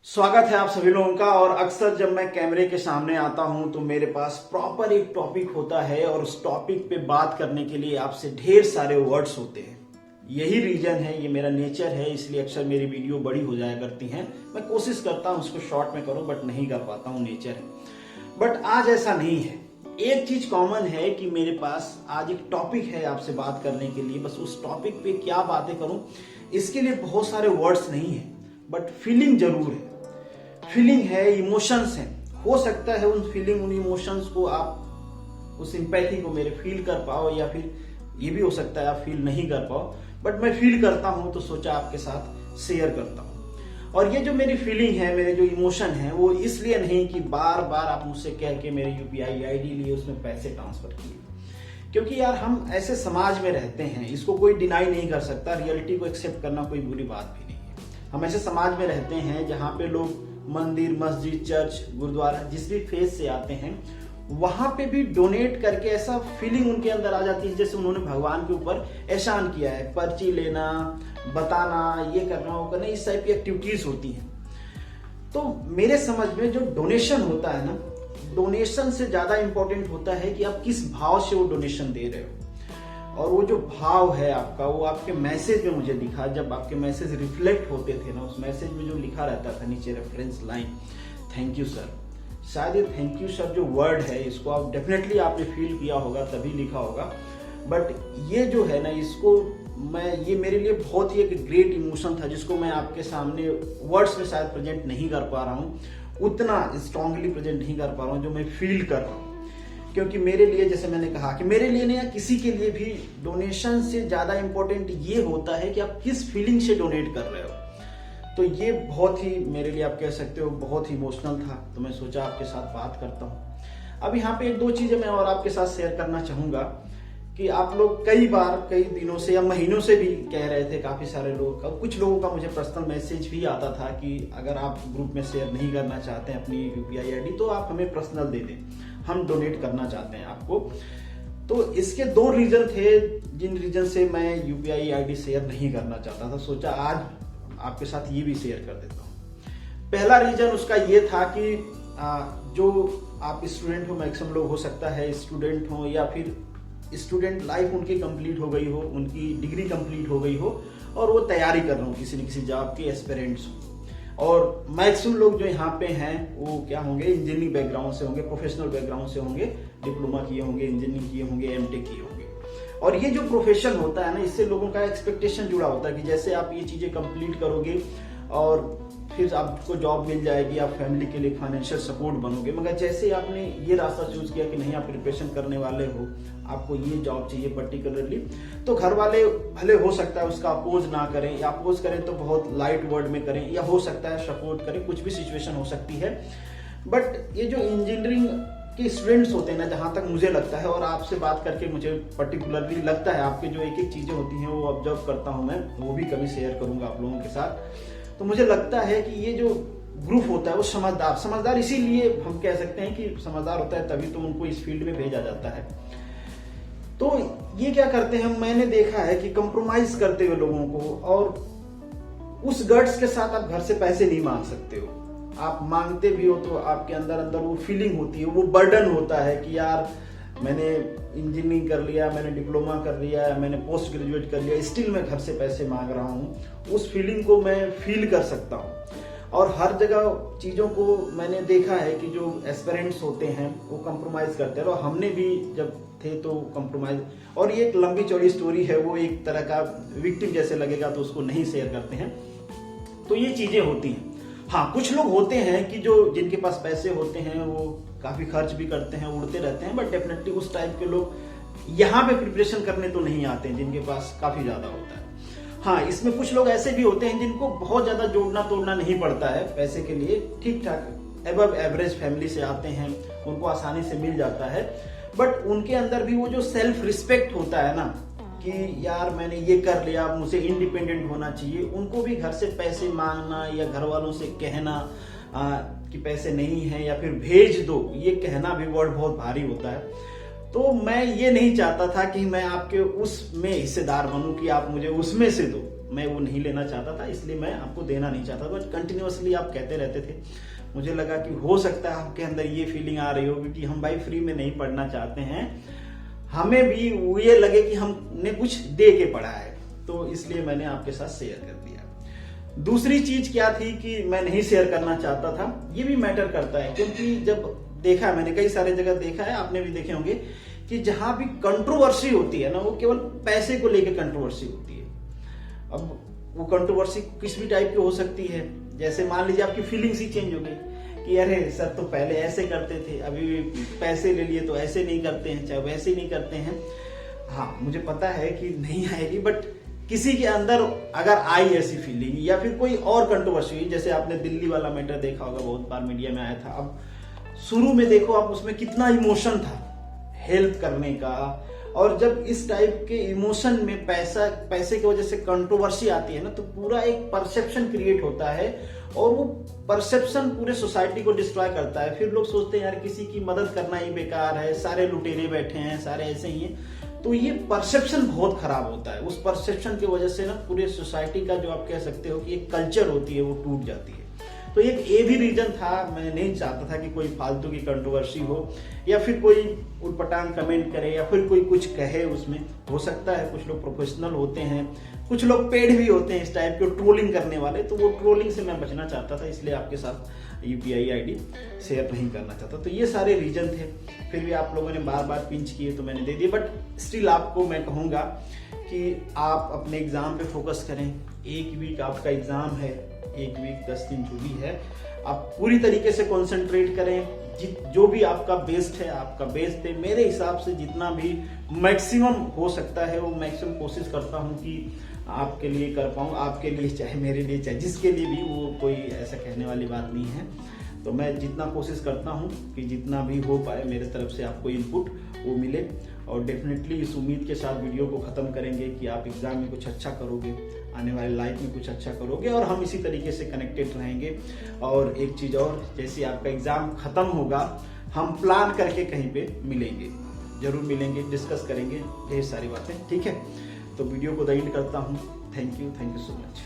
स्वागत है आप सभी लोगों का। और अक्सर जब मैं कैमरे के सामने आता हूं तो मेरे पास प्रॉपर एक टॉपिक होता है और उस टॉपिक पे बात करने के लिए आपसे ढेर सारे वर्ड्स होते हैं। यही रीजन है, ये मेरा नेचर है, इसलिए अक्सर मेरी वीडियो बड़ी हो जाया करती हैं। मैं कोशिश करता हूं उसको शॉर्ट में करूं बट नहीं कर पाता हूं, नेचर है। बट आज ऐसा नहीं है। एक चीज कॉमन है कि मेरे पास आज एक टॉपिक है आपसे बात करने के लिए। बस उस टॉपिक पे क्या बातें करूं इसके लिए बहुत सारे वर्ड्स नहीं है, बट फीलिंग जरूर है। फीलिंग है, इमोशंस हैं। हो सकता है उन फीलिंग, उन इमोशंस को आप, उस सिंपैथी को मेरे फील कर पाओ, या फिर ये भी हो सकता है आप फील नहीं कर पाओ, बट मैं फील करता हूं तो सोचा आपके साथ शेयर करता हूं। और ये जो मेरी फीलिंग है, मेरे जो इमोशन है, वो इसलिए नहीं कि बार बार आप मुझसे कह के मेरे यूपीआई आईडी लिए, उसमें पैसे ट्रांसफर किए, क्योंकि यार हम ऐसे समाज में रहते हैं, इसको कोई डिनाई नहीं कर सकता। रियलिटी को एक्सेप्ट करना कोई बुरी बात भी नहीं है। हम ऐसे समाज में रहते हैं जहां पे लोग मंदिर, मस्जिद, चर्च, गुरुद्वारा, जिस भी फेज से आते हैं, वहां पे भी डोनेट करके ऐसा फीलिंग उनके अंदर आ जाती है जैसे उन्होंने भगवान के ऊपर एहसान किया है। पर्ची लेना, बताना, ये करना, वो करना, इस टाइप की एक्टिविटीज होती हैं। तो मेरे समझ में जो डोनेशन होता है ना, डोनेशन से ज्यादा इंपॉर्टेंट होता है कि आप किस भाव से वो डोनेशन दे रहे हो। और वो जो भाव है आपका, वो आपके मैसेज में मुझे दिखा। जब आपके मैसेज रिफ्लेक्ट होते थे ना, उस मैसेज में जो लिखा रहता था नीचे reference line, thank you sir. शायद ये थैंक यू सर जो वर्ड है, इसको आप डेफिनेटली आपने फील किया होगा तभी लिखा होगा। बट ये जो है ना, इसको ये मेरे लिए बहुत ही एक ग्रेट इमोशन था, जिसको मैं आपके सामने वर्ड्स में शायद प्रेजेंट नहीं कर पा रहा हूँ, उतना स्ट्रांगली प्रेजेंट नहीं कर पा रहा हूँ जो मैं फील कर रहा हूँ। क्योंकि मेरे लिए, जैसे मैंने कहा कि मेरे लिए नहीं, या किसी के लिए भी, डोनेशन से ज्यादा इंपॉर्टेंट ये होता है कि आप किस फीलिंग से डोनेट कर रहे हो। तो ये बहुत ही, मेरे लिए आप कह सकते हो, बहुत ही इमोशनल था। तो मैं सोचा आपके साथ बात करता हूँ। अब यहाँ पे एक दो चीजें मैं और आपके साथ शेयर करना चाहूंगा कि आप लोग कई बार, कई दिनों से या महीनों से भी कह रहे थे, काफी सारे लोग, कुछ लोगों का मुझे पर्सनल मैसेज भी आता था कि अगर आप ग्रुप में शेयर नहीं करना चाहते हैं अपनी यूपीआई आईडी तो आप हमें पर्सनल दे दें, हम डोनेट करना चाहते हैं आपको। तो इसके दो रीजन थे जिन रीजन से मैं यूपीआई आईडी शेयर नहीं करना चाहता था। सोचा आज आपके साथ ये भी शेयर कर देता हूँ। पहला रीजन उसका ये था कि जो आप स्टूडेंट हो, मैक्सिमम लोग हो सकता है स्टूडेंट हो, या फिर स्टूडेंट लाइफ उनकी कंप्लीट हो गई हो, उनकी डिग्री कंप्लीट हो गई हो और वो तैयारी कर रहे हो किसी न किसी जॉब के, एस्पिरेंट्स हो। और मैक्सिमम लोग जो यहाँ पे हैं वो क्या होंगे, इंजीनियरिंग बैकग्राउंड से होंगे, प्रोफेशनल बैकग्राउंड से होंगे, डिप्लोमा किए होंगे, इंजीनियरिंग किए होंगे, एमटेक किए होंगे। और ये जो प्रोफेशन होता है ना, इससे लोगों का एक्सपेक्टेशन जुड़ा होता है कि जैसे आप ये चीजें कंप्लीट करोगे और फिर आपको जॉब मिल जाएगी, आप फैमिली के लिए फाइनेंशियल सपोर्ट बनोगे। मगर जैसे आपने ये रास्ता चूज किया कि नहीं, आप प्रिपरेशन करने वाले हो, आपको ये जॉब चाहिए पर्टिकुलरली, तो घर वाले भले हो सकता है उसका अपोज ना करें, या अपोज करें तो बहुत लाइट वर्ड में करें, या हो सकता है सपोर्ट करें, कुछ भी सिचुएशन हो सकती है। बट ये जो इंजीनियरिंग के स्टूडेंट्स होते हैं ना, जहां तक मुझे लगता है, और आपसे बात करके मुझे पर्टिकुलरली लगता है, आपके जो एक एक चीजें होती हैं वो ऑब्जर्व करता हूं मैं, वो भी कभी शेयर करूंगा आप लोगों के साथ। तो मुझे लगता है कि ये जो ग्रुप होता है वो समझदार इसीलिए हम कह सकते हैं कि समझदार होता है, तभी तो उनको इस फील्ड में भेजा जाता है। तो ये क्या करते हैं, मैंने देखा है कि कंप्रोमाइज करते हुए लोगों को, और उस गट्स के साथ आप घर से पैसे नहीं मांग सकते हो। आप मांगते भी हो तो आपके अंदर अंदर वो फीलिंग होती है, वो बर्डन होता है कि यार मैंने इंजीनियरिंग कर लिया, मैंने डिप्लोमा कर लिया, मैंने पोस्ट ग्रेजुएट कर लिया, स्टिल मैं घर से पैसे मांग रहा हूँ। उस फीलिंग को मैं फील कर सकता हूँ। और हर जगह चीजों को मैंने देखा है कि जो एस्पिरेंट्स होते हैं वो कंप्रोमाइज करते हैं, और हमने भी जब थे तो कंप्रोमाइज। और ये एक लंबी चौड़ी स्टोरी है, वो एक तरह का विक्टिम जैसे लगेगा तो उसको नहीं शेयर करते हैं। तो ये चीजें होती हैं। हाँ, कुछ लोग होते हैं कि जो जिनके पास पैसे होते हैं वो काफी खर्च भी करते हैं, उड़ते रहते हैं, बट डेफिनेटली उस टाइप के लोग यहाँ पे प्रिपरेशन करने तो नहीं आते हैं, जिनके पास काफी ज्यादा होता है। हाँ, इसमें कुछ लोग ऐसे भी होते हैं जिनको बहुत ज्यादा जोड़ना तोड़ना नहीं पड़ता है पैसे के लिए, ठीक ठाक एबव एवरेज फैमिली से आते हैं, उनको आसानी से मिल जाता है। बट उनके अंदर भी वो जो सेल्फ रिस्पेक्ट होता है ना, कि यार मैंने ये कर लिया, अब मुझे इंडिपेंडेंट होना चाहिए, उनको भी घर से पैसे मांगना या घर वालों से कहना कि पैसे नहीं है या फिर भेज दो, ये कहना भी वर्ड बहुत भारी होता है। तो मैं ये नहीं चाहता था कि मैं आपके उसमें हिस्सेदार बनूं कि आप मुझे उसमें से दो। मैं वो नहीं लेना चाहता था, इसलिए मैं आपको देना नहीं चाहता। बट कंटिन्यूअसली आप कहते रहते थे, मुझे लगा कि हो सकता है आपके अंदर ये फीलिंग आ रही हो क्योंकि हम भाई फ्री में नहीं पढ़ना चाहते हैं, हमें भी ये लगे कि हमने कुछ दे के पढ़ा है, तो इसलिए मैंने आपके साथ शेयर कर दिया। दूसरी चीज क्या थी कि मैं नहीं शेयर करना चाहता था, ये भी मैटर करता है, क्योंकि जब देखा है मैंने, कई सारे जगह देखा है, आपने भी देखे होंगे कि जहां भी कंट्रोवर्सी होती है ना, वो केवल पैसे को लेकर कंट्रोवर्सी होती है। अब वो कंट्रोवर्सी किस भी टाइप की हो सकती है, जैसे मान लीजिए आपकी फीलिंग्स ही चेंज हो गई कि अरे सर तो पहले ऐसे करते थे, अभी पैसे ले लिए तो ऐसे नहीं करते हैं, चाहे वैसे नहीं करते हैं। हाँ मुझे पता है कि नहीं आएगी, बट किसी के अंदर अगर आई ऐसी फीलिंग या फिर कोई और कंट्रोवर्सी हुई, जैसे आपने दिल्ली वाला मैटर देखा होगा, बहुत बार मीडिया में आया था। अब शुरू में देखो आप, उसमें कितना इमोशन था हेल्प करने का, और जब इस टाइप के इमोशन में पैसे की वजह से कंट्रोवर्सी आती है ना, तो पूरा एक परसेप्शन क्रिएट होता है, और वो परसेप्शन पूरे सोसाइटी को डिस्ट्रॉय करता है। फिर लोग सोचते हैं यार किसी की मदद करना ही बेकार है, सारे लुटेरे बैठे हैं, सारे ऐसे ही हैं। तो ये परसेप्शन बहुत खराब होता है। उस परसेप्शन की वजह से ना पूरे सोसाइटी का जो आप कह सकते हो कि एक कल्चर होती है वो टूट जाती है। तो एक ये भी रीजन था, मैं नहीं चाहता था कि कोई फालतू की कंट्रोवर्सी हो, या फिर कोई उटपटांग कमेंट करे, या फिर कोई कुछ कहे। उसमें हो सकता है कुछ लोग प्रोफेशनल होते हैं, कुछ लोग पेड भी होते हैं इस टाइप के ट्रोलिंग करने वाले, तो वो ट्रोलिंग से मैं बचना चाहता था, इसलिए आपके साथ UPI ID शेयर नहीं करना चाहता। तो ये सारे रीजन थे, फिर भी आप लोगों ने बार बार पिंच किए तो मैंने दे दिए। बट स्टिल आपको मैं कहूँगा कि आप अपने एग्जाम पे फोकस करें। एक वीक आपका एग्जाम है, एक वीक 10 दिन जो भी है, आप पूरी तरीके से कंसंट्रेट करें। जो भी आपका बेस्ट है, आपका बेस्ट है। मेरे हिसाब से जितना भी मैक्सिमम हो सकता है वो मैक्सिमम कोशिश करता हूँ कि आपके लिए कर पाऊँ, आपके लिए चाहे मेरे लिए चाहे जिसके लिए भी, वो कोई ऐसा कहने वाली बात नहीं है। तो मैं जितना कोशिश करता हूँ कि जितना भी हो पाए मेरे तरफ से आपको इनपुट वो मिले, और डेफिनेटली इस उम्मीद के साथ वीडियो को ख़त्म करेंगे कि आप एग्ज़ाम में कुछ अच्छा करोगे, आने वाली लाइफ में कुछ अच्छा करोगे, और हम इसी तरीके से कनेक्टेड रहेंगे। और एक चीज़ और, जैसे आपका एग्ज़ाम ख़त्म होगा, हम प्लान करके कहीं पे मिलेंगे, जरूर मिलेंगे, डिस्कस करेंगे ढेर सारी बातें, ठीक है। तो वीडियो को द एंड करता हूँ। Thank you so much.